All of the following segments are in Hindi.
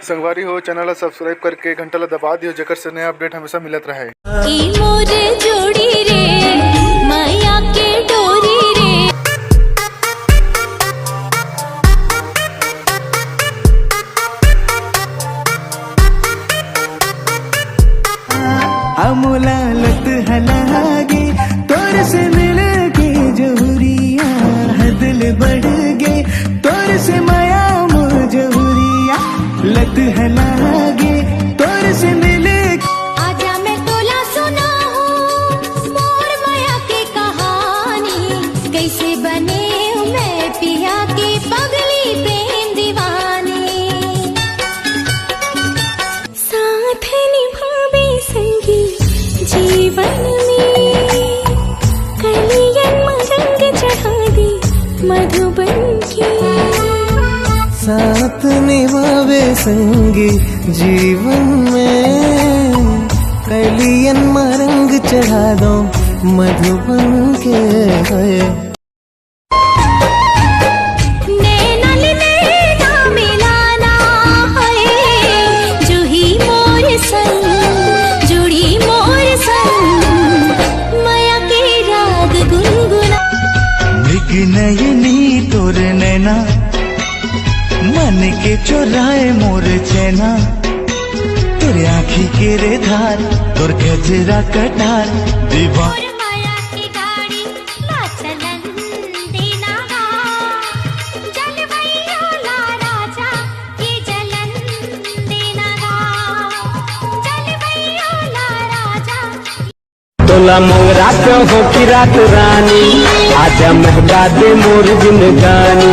संगवारी हो चैनल ला सब्सक्राइब करके घंटा ला दबा दियो जेकर से नया अपडेट हमेशा मिलत रहे। की मोरे जोड़ी रे माया के डोरी रे। अमोला लत हलागे तोर से मिल के जोहरिया हदल बढ़ गए तोर से माया मोजहुरिया लत हलागे तोर से मिल। आजा मैं तोला सुना हूँ मोर माया की कहानी कैसे बने मैं पिया की पगली प्रेम दीवानी। साथ निभावे संगी जीवन में कलियन मरंग चढ़ा दी मधुबन की। साथ निभावे संगी जीवन में कलियन मरंग चढ़ा दो मधुबन के है। नयनी तोर नैना मन के चोराए मोर चैना तोरे आँखी के रे धार तोर गजरा कटार दीवार। माया की गाड़ी ला चलन देना गा जलवैया ला राजा की जलन देना गा जलवैया ला राजा। तोला मोगरा के हो की रात रानी आजा महका दे मोर जिंदगानी।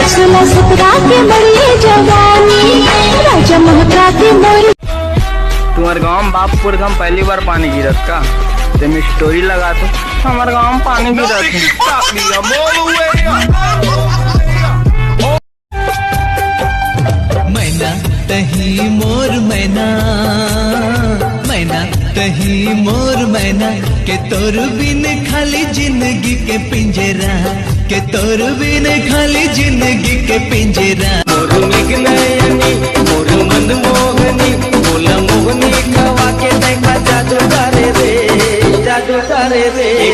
सुना सतरा के बड़ी जवानी राजा महका के मोर। तुम्हारे गाँव में बापपुर हम पहली बार पानी गिरत का तेम स्टोरी लगा तो हमारे गाँव में पानी गिरत मैना तही मोर मैना मैना तही मोर मैना के तोर बिन खाली जिंदगी के पिंजरा के तोर बिन खाली जिंदगी के पिंजरा। मोर निगनयनी मोर मन मोहनी बोला मोहनी खवा के देखा जादू करे रे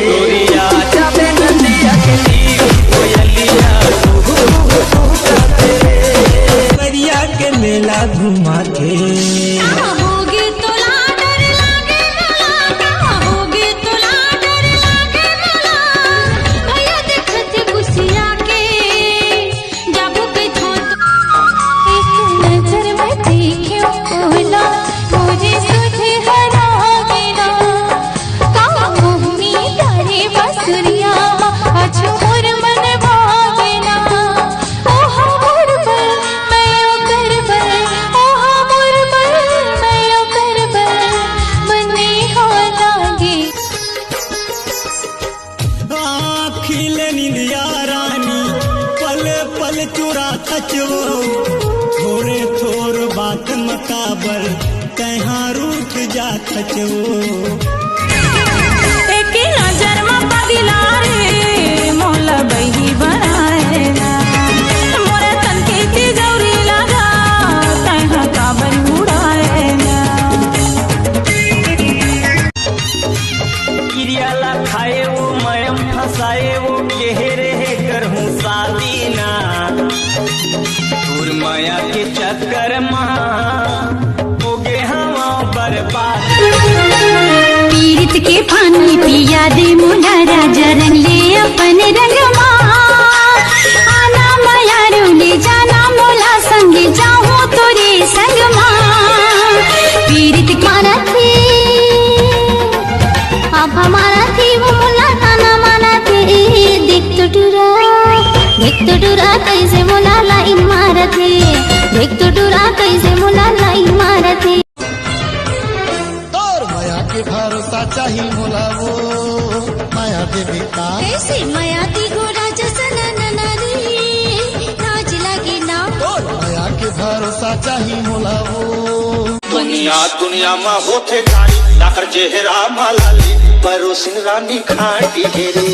गोरिया जाबे नदिया के ली कोयलिया परिया के मेला घुमा के। पल चुरा खचवो थोरे थोर बात मकाबर कहाँ रूठ जा खचवो। एक नजर में पगला रे मोला बही बनाए ना मोरे तन के तिजौरी लगा तहाँ काबर उड़ाए ना। किरियाला खाए वो मयम फसाए वो केहरे कर हूँ शादी ना दूर माया के चक्कर हो गए हम बर्बाद। पीड़ित के पानी पिया दे मोला राजा रंग ले अपन रंग आना माया ले जाना मोला संग जाऊं तोरे संग पीड़ित माना थे अब हमारा थी वो मोला ताना माना थे। देख तो डुरा कैसे मोला लाइन मारा थे देख तो डुरा कैसे मोला लाइन मारा थे। तोर माया के भरोसा चाहिए मोला वो माया दे बेटा कैसे माया दी गोरा जसन ननरी राज लगी ना। तोर माया के भरोसा चाहिए मोला वो दुनिया में होते गाड़ी डाकर चेहरा मालाली परोसिन रानी खाटी हेरे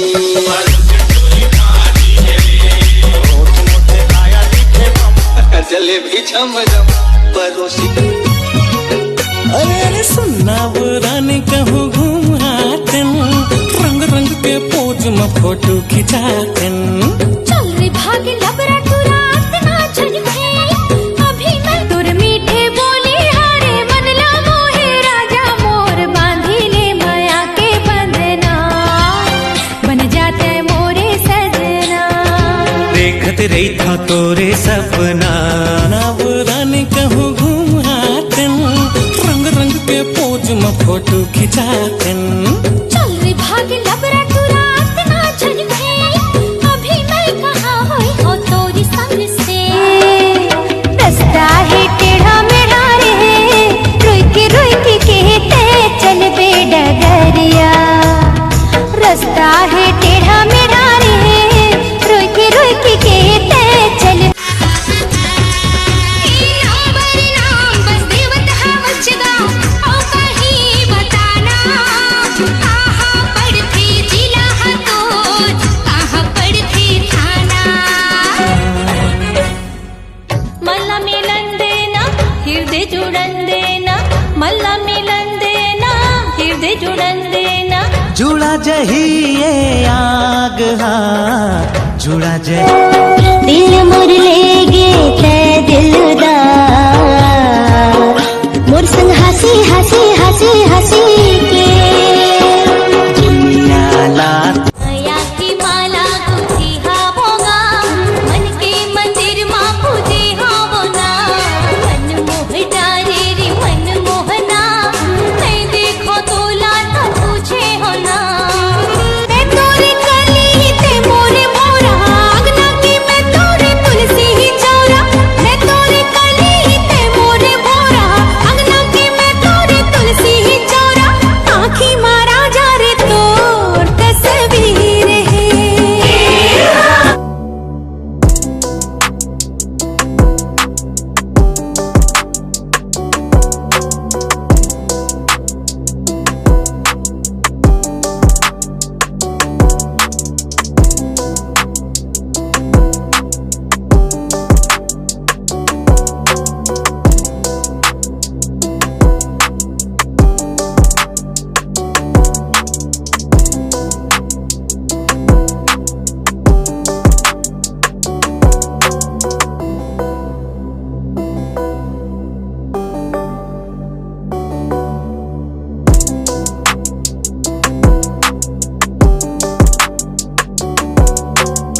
चले भी झम झम परोसी। अरे सुनना वो रानी कहूँ घूमातन, रंग रंग के पोज में फोटो खिंचातन। चल रे भाग लबरा तू रात ना झनके, अभी मैं तुर मीठे बोले हारे मन ला मोहे राजा मोर, बांधी ले माया के बंधना, बन जाते मोरे सजना। देखत रही था तोरे सपना, नाव रानी कहूँ घूमातन, रंग रंग के पोज में फोटो खिंचातन। चल रे भाग लबरा तू रात ना झनके, अभी मैं कहाँ होई हो तोरी संग से। रास्ता है टेढ़ा मेढ़ा रे, रुई के कहते चल बे डगरिया। रास्ता है टेढ़ा मेढ़ा रे, रुई के कहते चल। नाम बस देवत हवच गाँव, ओ कहीं बताना, कहाँ पड़ते जिला हतोर, कहाँ पड़ते थाना। मल्ला मिलन देना हृदय जुड़न देना, मल्ला मिलन देना हृदय जुड़न देना। जुड़ा जही ये आग, हाँ जुड़ा जही। दिल मुर ले गे ते दिलदार,